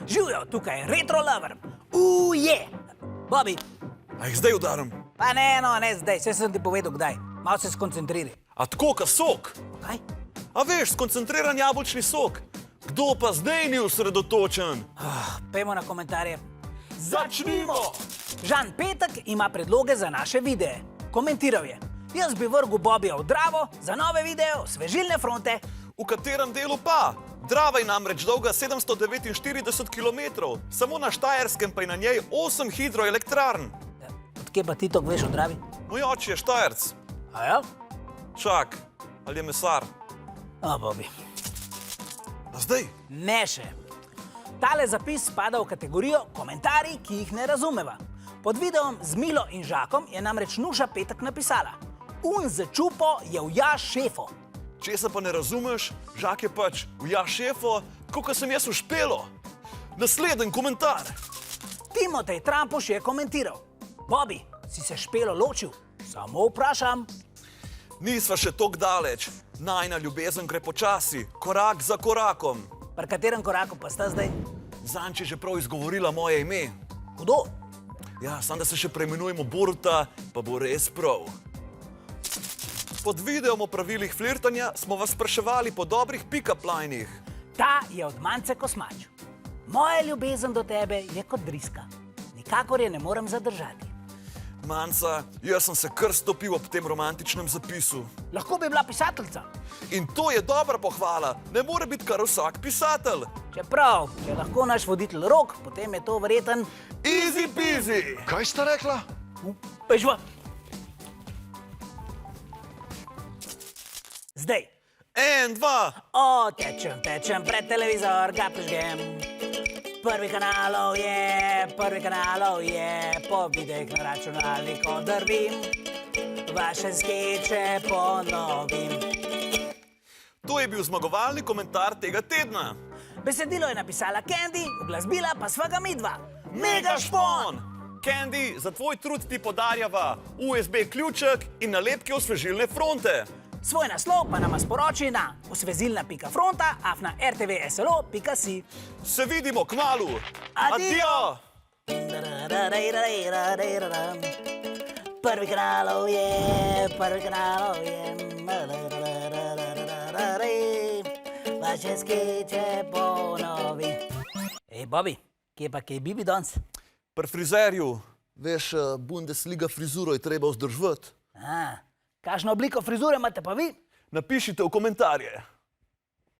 Živijo, tukaj Retro Lover. Je! Bobby, A jih zdaj udarim? pa ne, no, ne zdaj, saj sem ti povedal kdaj. Malo se skoncentriraj. A tako, ka sok? Kaj? A veš, skoncentriran jabolčni sok. Kdo pa zdaj ni osredotočen? Pejmo na komentarje. Začnimo! Žan Petek ima predloge za naše videe. Komentiral je: jaz bi vrgel Bobija v Dravo za nove videe, osvežilne fronte. V katerem delu pa? Drava je namreč dolga 749 km, samo na Štajerskem pa je na njej 8 hidroelektrarn. Odkje pa ti to veš o Dravi? Moj oče je Štajerc. A ja? Čak, ali je mesar? A, Bobby. A zdaj? Ne še. Tale zapis spada v kategorijo komentarji, ki jih ne razumeva. Pod videom z Milo in Žakom je namreč Nuša Petek napisala: Un za čupo je uja šefo. Česa pa ne razumeš? Žak je pač uja šefo, tako sem jaz v špelo. Naslednji komentar. Timotej Trampuš je komentiral: Bobby, si se špelo ločil? Samo vprašam. Nisva še tok daleč. Najina ljubezen gre počasi, korak za korakom. Pri katerem koraku pa sta zdaj? Zanč je že prav izgovorila moje ime. Kdo? Ja, samo da se še preimenujemo Boruta, pa bo res prav. Pod videom o pravilih flirtanja smo vas spraševali po dobrih pick-up linih. Ta je od Mance Kosmač. Moja ljubezen do tebe je kot driska. Nikakor je ne morem zadržati. Manca, jaz sem se kar stopil ob tem romantičnem zapisu. Lahko bi bila pisateljica. In to je dobra pohvala, ne more biti kar vsak pisatelj. Čeprav, če lahko naš voditelj Rok, potem je to verjeten... Easy peasy! Kaj sta rekla? Pežva. Zdaj. En, dva. O, tečem pred televizor, ga prižgem. Prvi kanalov je, po videih na računalniku drvim. Vaše skeče ponovim. To je bil zmagovalni komentar tega tedna. Besedilo je napisala Candy, uglasbila pa sva ga midva. Mega špon! Candy, za tvoj trud ti podarjava USB ključek in nalepke osvežilne fronte. Svoj naslov pa nama sporoči na osvežilna.fronta@rtvslo.si. Se vidimo kmalu. Adio! Prvi kanalov je. Vaše skeče ponovi. Ej, Bobby, kje pa kaj Bibi danes? Pri frizerju, veš, Bundesliga frizuro je treba vzdrževati. Kakšno obliko frizure imate pa vi? Napišite v komentarje.